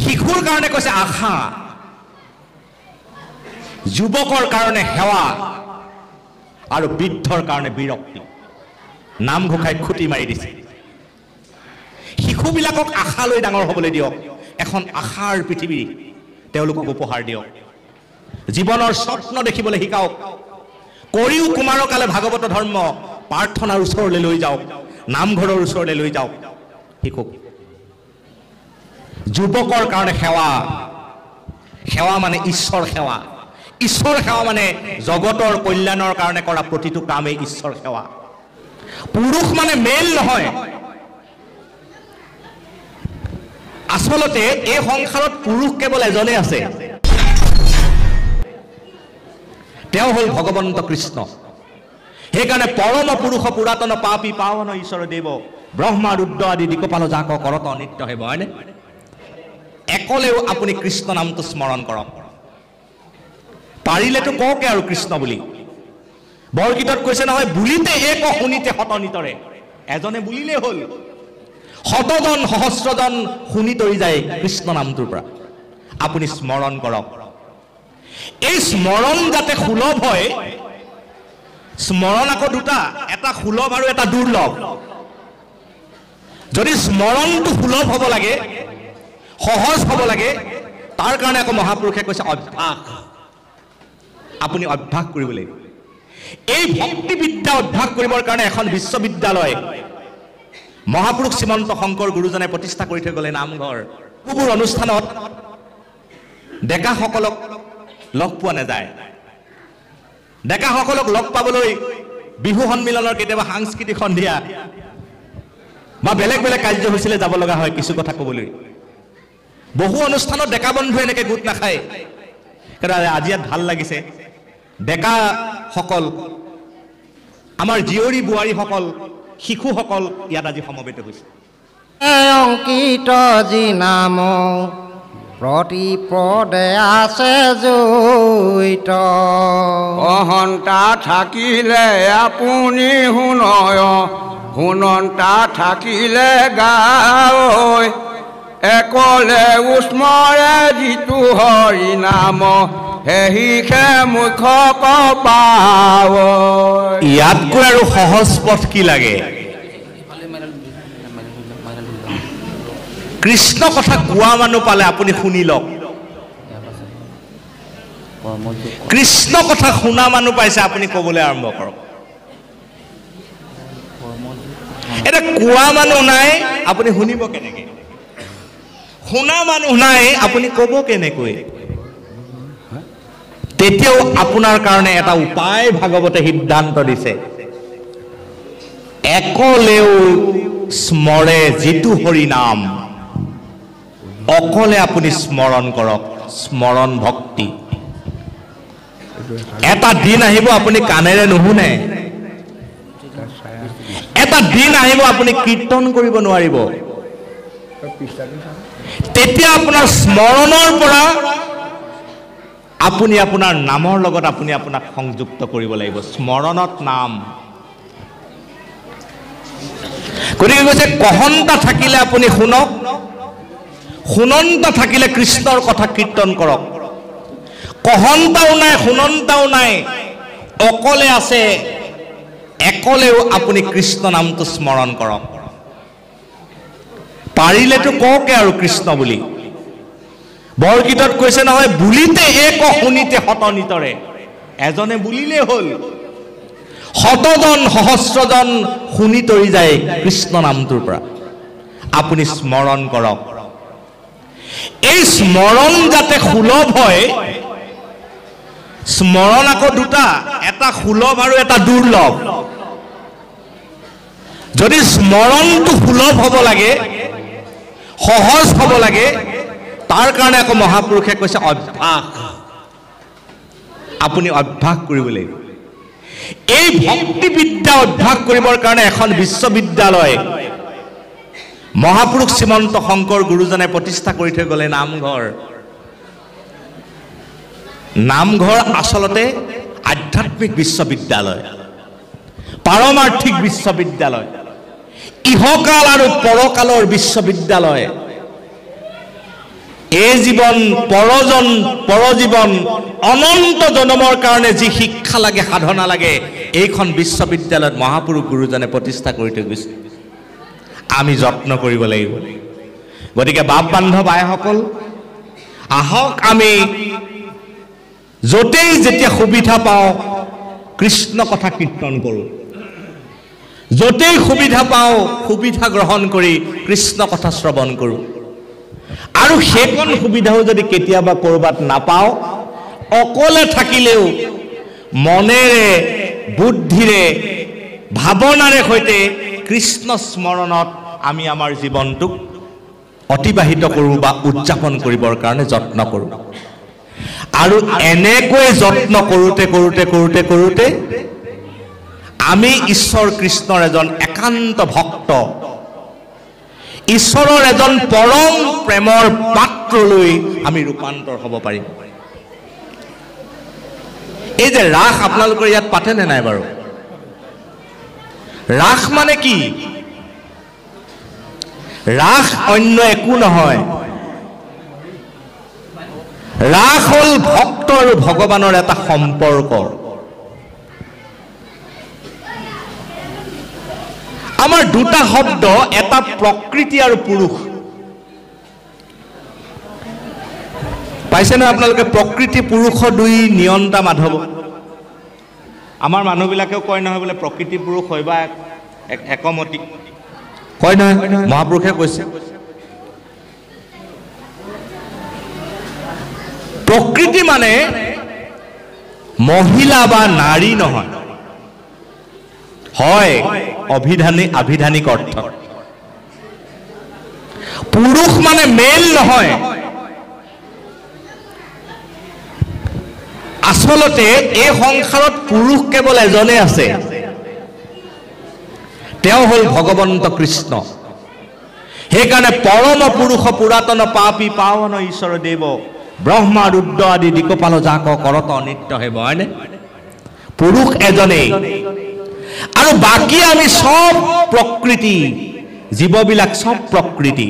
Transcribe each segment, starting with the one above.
শিশুৰ কাৰণে কৈছে আশা, যুৱকৰ কাৰণে সেৱা আৰু বৃদ্ধৰ কাৰণে বিৰক্তি। নামঘোষাই খুটি মাৰি দিছে। শিশুবিলাকক আশা লৈ ডাঙৰ হ'বলৈ দিয়ক, এখন আশাৰ পৃথিৱী তেওঁলোকক উপহাৰ দিয়ক। জীৱনৰ স্বপ্ন দেখিবলৈ শিকাওক। কৰিও কুমাৰকালে ভাগৱত ধৰ্ম প্ৰাৰ্থনাৰ ওচৰলৈ লৈ যাওক, নামঘৰৰ ওচৰলৈ লৈ যাওক শিশুক। যুৱকৰ কাৰণে সেৱা, সেৱা মানে ঈশ্বৰ সেৱা। ঈশ্বৰ সেৱা মানে জগতৰ কল্যাণৰ কাৰণে কৰা প্ৰতিটো কামেই ঈশ্বৰ সেৱা। পুৰুষ মানে মেল নহয়। আচলতে এই সংসাৰত পুৰুষ কেৱল এজনেই আছে, তেওঁ হ'ল ভগৱন্ত কৃষ্ণ। সেইকাৰণে পৰম পুৰুষ পুৰাতন পাপী পাৱন ঈশ্বৰ দেৱ ব্ৰহ্মা ৰুদ্ৰ আদি দিকপাল যাক কৰত নিত্য হেব, হয়নে? একলেও আপুনি কৃষ্ণ নামটো স্মৰণ কৰক। পাৰিলেতো কওকে আৰু কৃষ্ণ বুলি। বৰগীতত কৈছে নহয়, বুলিতে এক শুনিতে শতনিতৰে। এজনে বুলিলে হ'ল, শতজন সহস্ৰজন শুনি তৰি যায় কৃষ্ণ নামটোৰ পৰা। আপুনি স্মৰণ কৰক। এই স্মৰণ যাতে সুলভ হয়, স্মৰণ আকৌ দুটা, এটা সুলভ আৰু এটা দুৰ্লভ। যদি স্মৰণটো সুলভ হ'ব লাগে, সহজ হ'ব লাগে, তাৰ কাৰণে আকৌ মহাপুৰুষে কৈছে অভ্যাস। আপুনি অভ্যাস কৰিব লাগিব। এই ভক্তি বিদ্যা অভ্যাস কৰিবৰ কাৰণে এখন বিশ্ববিদ্যালয় মহাপুৰুষ শ্ৰীমন্ত শংকৰ গুৰুজনে প্ৰতিষ্ঠা কৰি থৈ গ'লে নামঘৰ। বহুবোৰ অনুষ্ঠানত ডেকাসকলক লগ পোৱা নাযায়। ডেকাসকলক লগ পাবলৈ বিহু সন্মিলনৰ কেতিয়াবা সাংস্কৃতিক সন্ধিয়া বা বেলেগ বেলেগ কাৰ্যসূচীলৈ যাব লগা হয় কিছু কথা ক'বলৈ। বহু অনুষ্ঠানত ডেকা বন্ধু এনেকৈ গোট নাখায়। আজি ইয়াত ভাল লাগিছে, ডেকাসকল, আমাৰ জীয়ৰী বোৱাৰীসকল, শিশুসকল ইয়াত আজি সমবেত হৈছে। অংকিত যি নাম প্ৰতি পদে আছে জড়িত, অহন্তা থাকিলে আপুনি শুনয়, শুনন্তা থাকিলে গায়, একলে উস্মৰে যিটো হৰি নাম, সেহিকে মুখ পাৱ। ইয়াতকৈ আৰু সহজ পথ কি লাগে? কৃষ্ণ কথা কোৱা মানুহ পালে আপুনি শুনি লওক। কৃষ্ণ কথা শুনা মানুহ পাইছে, আপুনি ক'বলৈ আৰম্ভ কৰক। এতিয়া কোৱা মানুহ নাই, আপুনি শুনিব কেনেকৈ? শুনা মানুহ নাই, আপুনি ক'ব কেনেকৈ? তেতিয়াও আপোনাৰ কাৰণে এটা উপায় ভাগৱতে সিদ্ধান্ত দিছে। একলেও স্মৰে যিটো হৰি নাম, অকলে আপুনি স্মৰণ কৰক। স্মৰণ ভক্তি। এটা দিন আহিব আপুনি কাণেৰে নুশুনে, এটা দিন আহিব আপুনি কীৰ্তন কৰিব নোৱাৰিব। তেতিয়া আপোনাৰ স্মৰণৰ পৰা আপুনি আপোনাৰ নামৰ লগত আপুনি আপোনাক সংযুক্ত কৰিব লাগিব। স্মৰণত নাম। গতিকে কৈছে কহন্তা থাকিলে আপুনি শুনক, শুনন্তা থাকিলে কৃষ্ণৰ কথা কীৰ্তন কৰক। কহন্তাও নাই, শুনন্তাও নাই, অকলে আছে, একলেও আপুনি কৃষ্ণ নামটো স্মৰণ কৰক। পাৰিলেতো কওকে আৰু কৃষ্ণ বুলি। বৰগীতত কৈছে নহয়, বুলিতে এক শুনিতে শতনিতৰে। এজনে বুলিলে হ'ল, শতজন সহস্ৰজন শুনি তৰি যায় কৃষ্ণ নামটোৰ পৰা। আপুনি স্মৰণ কৰক। এই স্মৰণ যাতে সুলভ হয়, স্মৰণ আকৌ দুটা, এটা সুলভ আৰু এটা দুৰ্লভ। যদি স্মৰণটো সুলভ হ'ব লাগে, সহজ হ'ব লাগে, তাৰ কাৰণে আকৌ মহাপুৰুষে কৈছে অভ্যাস। আপুনি অভ্যাস কৰিব লাগিব। এই ভক্তি বিদ্যা অভ্যাস কৰিবৰ কাৰণে এখন বিশ্ববিদ্যালয় মহাপুৰুষ শ্ৰীমন্ত শংকৰ গুৰুজনে প্ৰতিষ্ঠা কৰি থৈ গ'লে নামঘৰ। নামঘৰ আচলতে আধ্যাত্মিক বিশ্ববিদ্যালয়, পাৰমাৰ্থিক বিশ্ববিদ্যালয়, ইহকাল আৰু পৰকালৰ বিশ্ববিদ্যালয়। এই জীৱন পৰজীৱন অনন্ত জনমৰ কাৰণে যি শিক্ষা লাগে সাধনা লাগে এইখন বিশ্ববিদ্যালয়ত মহাপুৰুষ গুৰুজনে প্ৰতিষ্ঠা কৰি থৈ গৈছে আমি যত্ন কৰিব লাগিব গতিকে বাপ বান্ধৱ আইসকল আহক আমি যতেই যেতিয়া সুবিধা পাওঁ কৃষ্ণ কথা কীৰ্তন কৰোঁ যতেই সুবিধা পাওঁ সুবিধা গ্ৰহণ কৰি কৃষ্ণ কথা শ্ৰৱণ কৰোঁ আৰু সেইকণ সুবিধাও যদি কেতিয়াবা কৰবাত নাপাওঁ অকলে থাকিলেও মনেৰে বুদ্ধিৰে ভাৱনাৰে সৈতে কৃষ্ণ স্মৰণত আমি আমাৰ জীৱনটোক অতিবাহিত কৰোঁ বা উদযাপন কৰিবৰ কাৰণে যত্ন কৰোঁ আৰু এনেকৈ যত্ন কৰোঁতে কৰোঁতে কৰোঁতে কৰোঁতে আমি ঈশ্বৰ কৃষ্ণৰ এজন একান্ত ভক্ত ঈশ্বৰৰ এজন পৰম প্ৰেমৰ পাত্ৰলৈ আমি ৰূপান্তৰ হ'ব পাৰিম এই যে ৰাস আপোনালোকৰ ইয়াত পাতেনে নাই বাৰু ৰাস মানে কি ৰাস অন্য একো নহয় ৰাস হ'ল ভক্ত আৰু ভগৱানৰ এটা সম্পৰ্ক আমাৰ দুটা শব্দ এটা প্ৰকৃতি আৰু পুৰুষ পাইছে না আপোনালোকে প্ৰকৃতি পুৰুষ দুই নিয়ন্তা মাধৱ আমাৰ মানুহবিলাকেও কয় নহয় বোলে প্ৰকৃতি পুৰুষ হয় বা একমতি কয় নহয় মহাপুৰুষে কৈছে প্ৰকৃতি মানে মহিলা বা নাৰী নহয় হয় আভিধানিক অৰ্থ পুৰুষ মানে মেল নহয় আচলতে এই সংসাৰত পুৰুষ কেৱল এজনে আছে তেওঁ হ'ল ভগৱন্ত কৃষ্ণ সেইকাৰণে পৰম পুৰুষ পুৰাতন পাপী পাৱন ঈশ্বৰ দেৱ ব্ৰহ্মা ৰুদ্ৰ আদি দিকপাল যাক কৰত নিত্য হেব হয়নে পুৰুষ এজনেই আৰু বাকী আমি সব প্ৰকৃতি জীৱবিলাক সব প্ৰকৃতি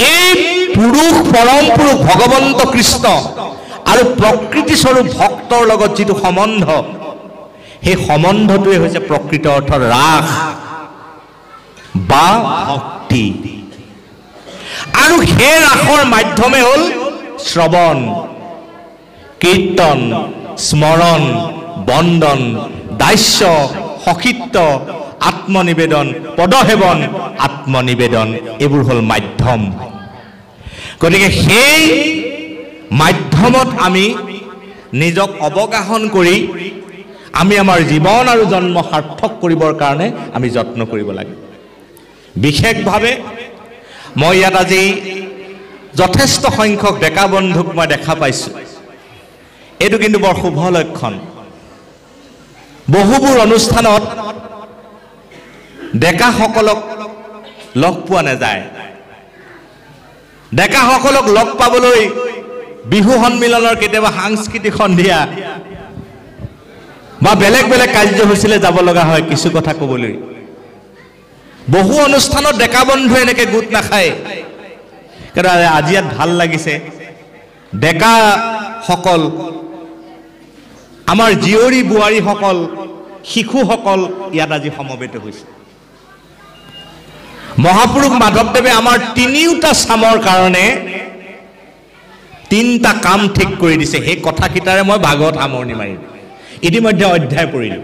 এই পুৰুষ পৰম পুৰুষ ভগৱন্ত কৃষ্ণ আৰু প্ৰকৃতি স্বৰূপ ভক্তৰ লগত যিটো সম্বন্ধ সেই সম্বন্ধটোৱে হৈছে প্ৰকৃত অৰ্থৰ ৰাস বা ভক্তি আৰু সেই ৰাসৰ মাধ্যমে হ'ল শ্ৰৱণ কীৰ্তন স্মৰণ বন্দন দাস্য সখিত্ব আত্মনিবেদন পদসেৱন আত্মনিবেদন এইবোৰ হ'ল মাধ্যম গতিকে সেই মাধ্যমত আমি নিজক অৱগাহন কৰি আমি আমাৰ জীৱন আৰু জন্ম সাৰ্থক কৰিবৰ কাৰণে আমি যত্ন কৰিব লাগে বিশেষভাৱে মই ইয়াত আজি যথেষ্ট সংখ্যক ডেকা বন্ধুক মই দেখা পাইছোঁ এইটো কিন্তু বৰ শুভ লক্ষণ বহুবোৰ অনুষ্ঠানত ডেকাসকলক লগ পোৱা নাযায় ডেকাসকলক লগ পাবলৈ বিহু সন্মিলনৰ কেতিয়াবা সাংস্কৃতিক সন্ধিয়া বা বেলেগ বেলেগ কাৰ্যসূচীলৈ যাব লগা হয় কিছু কথা ক'বলৈ বহু অনুষ্ঠানত ডেকা বন্ধু এনেকৈ গোট নাখায় কাৰণ আজি ইয়াত ভাল লাগিছে ডেকাসকল আমাৰ জীয়ৰী বোৱাৰীসকল শিশুসকল ইয়াত আজি সমবেত হৈছে মহাপুৰুষ মাধৱদেৱে আমাৰ তিনিওটা চামৰ কাৰণে তিনিটা কাম ঠিক কৰি দিছে সেই কথাকেইটাৰে মই ভাগৱত সামৰণি মাৰিম ইতিমধ্যে অধ্যায় পঢ়িলোঁ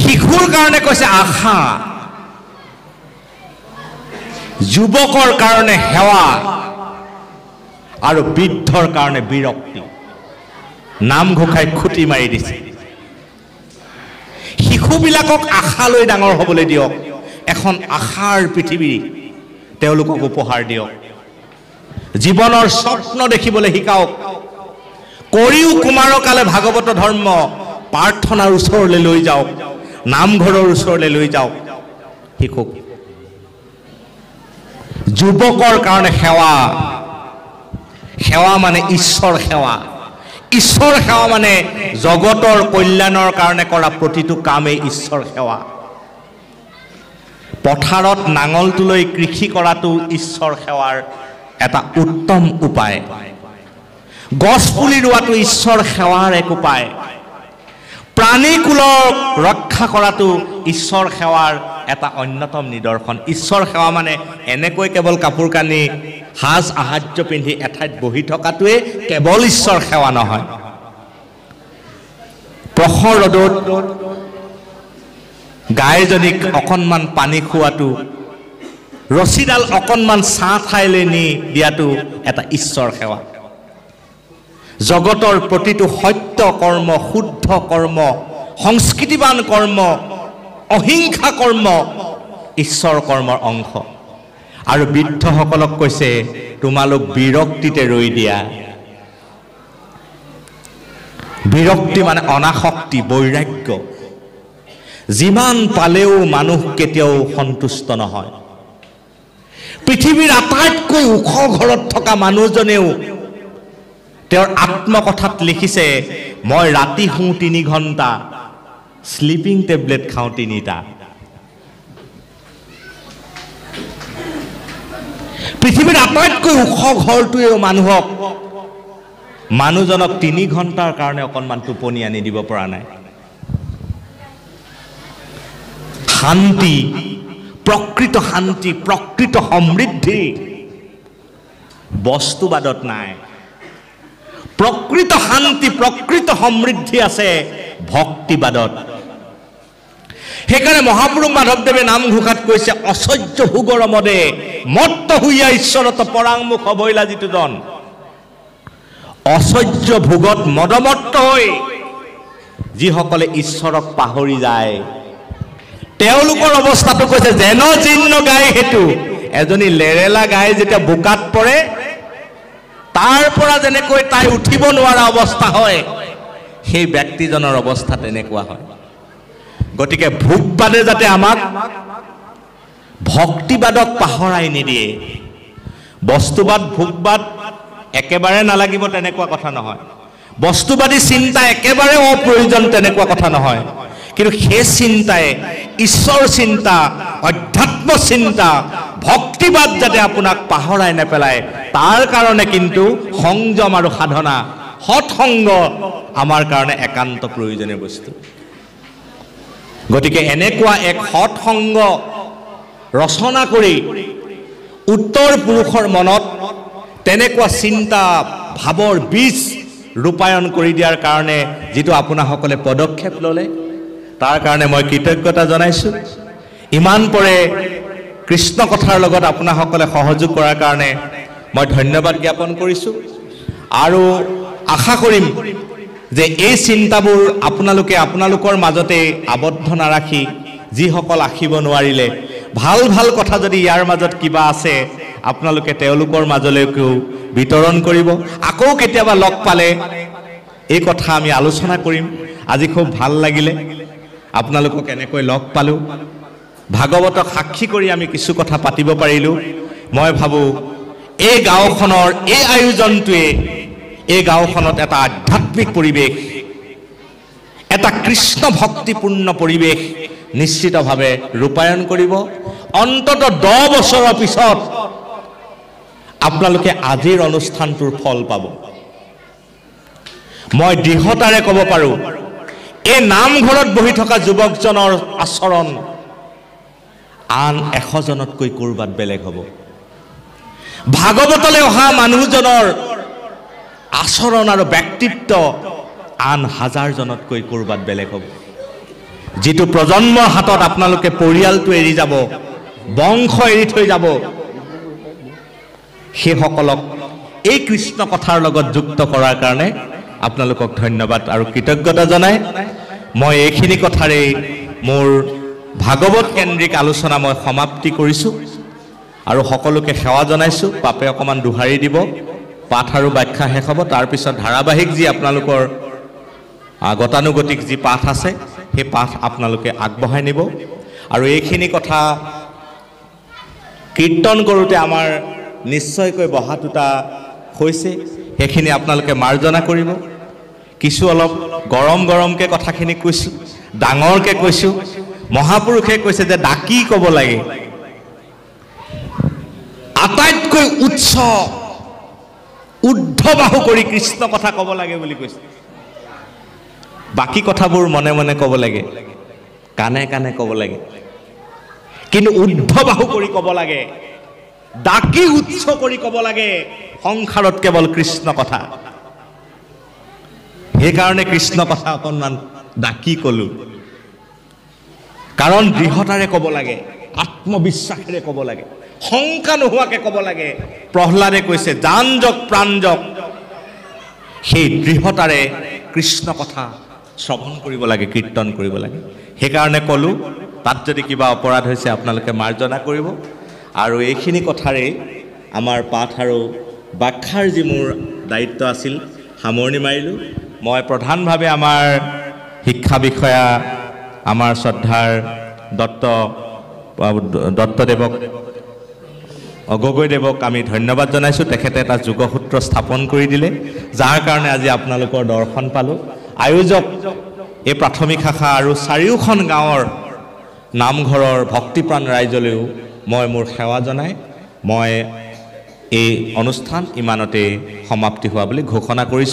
শিশুৰ কাৰণে কৈছে আশা যুৱকৰ কাৰণে সেৱা আৰু বৃদ্ধৰ কাৰণে বিৰক্তি নাম ঘোষাই খুটি মাৰি দিছে শিশুবিলাকক আশা লৈ ডাঙৰ হ'বলৈ দিয়ক এখন আশাৰ পৃথিৱী তেওঁলোকক উপহাৰ দিয়ক জীৱনৰ স্বপ্ন দেখিবলৈ শিকাওক কৰিও কুমাৰকালে ভাগৱত ধৰ্ম প্ৰাৰ্থনাৰ ওচৰলৈ লৈ যাওক নামঘৰৰ ওচৰলৈ লৈ যাওক শিশুক যুৱকৰ কাৰণে সেৱা সেৱা মানে ঈশ্বৰ সেৱা মানে জগতৰ কল্যাণৰ কাৰণে কৰা প্ৰতিটো কামেই ঈশ্বৰ সেৱা পথাৰত নাঙলটো লৈ কৃষি কৰাটো ঈশ্বৰ সেৱাৰ এটা উত্তম উপায়। গছ পুলি ৰোৱাটো ঈশ্বৰ সেৱাৰ এক উপায়। প্ৰাণীকুলক ৰক্ষা কৰাটো ঈশ্বৰ সেৱাৰ এটা অন্যতম নিদৰ্শন। ঈশ্বৰ সেৱা মানে এনেকৈ কেৱল কাপোৰ কানি সাজ আহাৰ্য পিন্ধি এঠাইত বহি থকাটোৱে কেৱল ঈশ্বৰ সেৱা নহয়। প্ৰখৰ ৰ'দত গাইজনীক অকণমান পানী খোৱাটো, ৰছীডাল অকণমান ছাঁ ঠাইলৈ নি দিয়াটো এটা ঈশ্বৰ সেৱা। জগতৰ প্ৰতিটো সত্য কৰ্ম, শুদ্ধ কৰ্ম, সংস্কৃতিবান কৰ্ম, অহিংসা কৰ্ম ঈশ্বৰ কৰ্মৰ অংশ। আৰু বৃদ্ধসকলক কৈছে তোমালোক বিৰক্তিতে ৰৈ দিয়া। বিৰক্তি মানে অনাসক্তি, বৈৰাগ্য। যিমান পালেও মানুহ কেতিয়াও সন্তুষ্ট নহয়। পৃথিৱীৰ আটাইতকৈ ওখ ঘৰত থকা মানুহজনেও তেওঁৰ আত্মকথাত লিখিছে মই ৰাতি শুওঁ 3 ঘণ্টা, স্লিপিং টেবলেট খাওঁ 3টা। পৃথিৱীৰ আটাইতকৈ ওখ ঘৰটোৱেও মানুহজনক 3 ঘণ্টাৰ কাৰণে অকণমান টোপনি আনি দিব পৰা নাই। শান্তি, প্ৰকৃত শান্তি, প্ৰকৃত সমৃদ্ধি বস্তুবাদত নাই। প্ৰকৃত শান্তি, প্ৰকৃত সমৃদ্ধি আছে ভক্তিবাদত। সেইকাৰণে মহাপুৰুষ মাধৱদেৱে নামঘোষাত কৈছে অসহ্য ভোগৰ মদে মত্ত হুইয়া ঈশ্বৰত পৰাংমুখ অবৈলা যিটো জন। অসহ্য ভোগত মদমত্ত হৈ যিসকলে ঈশ্বৰক পাহৰি যায় তেওঁলোকৰ অৱস্থাটো কৈছে যেন জীৰ্ণ গাই হেতু। এজনী লেৰেলা গাই যেতিয়া বোকাত পৰে তাৰ পৰা যেনেকৈ তাই উঠিব নোৱাৰা অৱস্থা হয়, সেই ব্যক্তিজনৰ অৱস্থা তেনেকুৱা হয়। গতিকে ভোগবাদে যাতে আমাক ভক্তিবাদক পাহৰাই নিদিয়ে। বস্তুবাদ ভোগবাদ একেবাৰে নালাগিব তেনেকুৱা কথা নহয়। বস্তুবাদী চিন্তা একেবাৰে অপ্ৰয়োজন তেনেকুৱা কথা নহয়। কিন্তু সেই চিন্তাই ঈশ্বৰ চিন্তা, অধ্যাত্ম চিন্তা, ভক্তিবাদ যাতে আপোনাক পাহৰাই নেপেলায় তাৰ কাৰণে কিন্তু সংযম আৰু সাধনা, সৎসংগ আমাৰ কাৰণে একান্ত প্ৰয়োজনীয় বস্তু। গতিকে এনেকুৱা এক সৎসংগ ৰচনা কৰি উত্তৰ পুৰুষৰ মনত তেনেকুৱা চিন্তা ভাৱৰ বীজ ৰূপায়ণ কৰি দিয়াৰ কাৰণে যিটো আপোনাসকলে পদক্ষেপ ল'লে তাৰ কাৰণে মই কৃতজ্ঞতা জনাইছোঁ। ইমান পৰে কৃষ্ণ কথাৰ লগত আপোনাসকলে সহযোগ কৰাৰ কাৰণে মই ধন্যবাদ জ্ঞাপন কৰিছোঁ। আৰু আশা কৰিম যে এই চিন্তাবোৰ আপোনালোকৰ মাজতে আবদ্ধ নাৰাখি যিসকল আহিব নোৱাৰিলে ভাল ভাল কথা যদি ইয়াৰ মাজত কিবা আছে আপোনালোকে তেওঁলোকৰ মাজলৈকেও বিতৰণ কৰিব। আকৌ কেতিয়াবা লগ পালে এই কথা আমি আলোচনা কৰিম। আজি খুব ভাল লাগিলে আপোনালোকক এনেকৈ লগ পালোঁ, ভাগৱতক সাক্ষী কৰি আমি কিছু কথা পাতিব পাৰিলোঁ। মই ভাবোঁ এই গাঁওখনৰ এই আয়োজনটোৱে এই গাঁওখনত এটা আধ্যাত্মিক পৰিৱেশ, এটা কৃষ্ণ ভক্তিপূৰ্ণ পৰিৱেশ নিশ্চিতভাৱে ৰূপায়ণ কৰিব। অন্ততঃ 10 বছৰৰ পিছত আপোনালোকে আজিৰ অনুষ্ঠানটোৰ ফল পাব। মই দৃঢ়তাৰে ক'ব পাৰোঁ এই নামঘৰত বহি থকা যুৱকজনৰ আচৰণ আন 100 জনতকৈ ক'ৰবাত বেলেগ হ'ব। ভাগৱতলৈ অহা মানুহজনৰ আচৰণ আৰু ব্যক্তিত্ব আন 1000 জনতকৈ ক'ৰবাত বেলেগ হ'ব। যিটো প্ৰজন্মৰ হাতত আপোনালোকে পৰিয়ালটো এৰি যাব, বংশ এৰি থৈ যাব, সেইসকলক এই কৃষ্ণ কথাৰ লগত যুক্ত কৰাৰ কাৰণে আপোনালোকক ধন্যবাদ আৰু কৃতজ্ঞতা জনাই মই এইখিনি কথাৰেই মোৰ ভাগৱত কেন্দ্ৰিক আলোচনা মই সমাপ্তি কৰিছোঁ আৰু সকলোকে সেৱা জনাইছোঁ। পাপে অকণমান দোহাৰি দিব, পাঠ আৰু ব্যাখ্যা শেষ হ'ব। তাৰপিছত ধাৰাবাহিক যি আপোনালোকৰ গতানুগতিক যি পাঠ আছে সেই পাঠ আপোনালোকে আগবঢ়াই নিব। আৰু এইখিনি কথা কীৰ্তন কৰোঁতে আমাৰ নিশ্চয়কৈ বহাটোতা হৈছে, সেইখিনি আপোনালোকে মাৰ্জনা কৰিব। কিছু অলপ গৰমকৈ কথাখিনি কৈছোঁ, ডাঙৰকৈ কৈছোঁ, মহাপুৰুষে কৈছে যে ডাকি ক'ব লাগে আটাইতকৈ উচ্চ ঊৰ্ধ্ববাহু কৰি কৃষ্ণ কথা ক'ব লাগে বুলি কৈছে বাকী কথাবোৰ মনে মনে ক'ব লাগে কানে কানে ক'ব লাগে কিন্তু ঊৰ্ধ্ববাহু কৰি ক'ব লাগে ডাকি উচ্চ কৰি ক'ব লাগে সংসাৰত কেৱল কৃষ্ণ কথা সেইকাৰণে কৃষ্ণ কথা অকণমান ডাকি ক'লো কাৰণ দৃঢ়তাৰে ক'ব লাগে আত্মবিশ্বাসেৰে ক'ব লাগে শংকা নোহোৱাকে ক'ব লাগে প্ৰহ্লাদে কৈছে জান যক প্ৰাণ যক সেই দৃঢ়তাৰে কৃষ্ণ কথা শ্ৰৱণ কৰিব লাগে কীৰ্তন কৰিব লাগে সেইকাৰণে ক'লো তাত যদি কিবা অপৰাধ হৈছে আপোনালোকে মাৰ্জনা কৰিব আৰু এইখিনি কথাৰে আমাৰ পাঠ আৰু ব্যাখ্যাৰ যি মোৰ দায়িত্ব আছিল সামৰণি মাৰিলোঁ মই প্ৰধানভাৱে আমাৰ শিক্ষা বিষয়া আমাৰ শ্ৰদ্ধাৰ দত্তদেৱক গগৈদেৱক আমি ধন্যবাদ জনাইছোঁ তেখেতে এটা যোগসূত্ৰ স্থাপন কৰি দিলে যাৰ কাৰণে আজি আপোনালোকৰ দৰ্শন পালোঁ আয়োজক এই প্ৰাথমিক শাখা আৰু চাৰিওখন গাঁৱৰ নামঘৰৰ ভক্তিপ্ৰাণ ৰাইজলৈও মই মোৰ সেৱা জনাই মই এই অনুষ্ঠান ইমানতে সমাপ্তি হোৱা বুলি ঘোষণা কৰিছোঁ।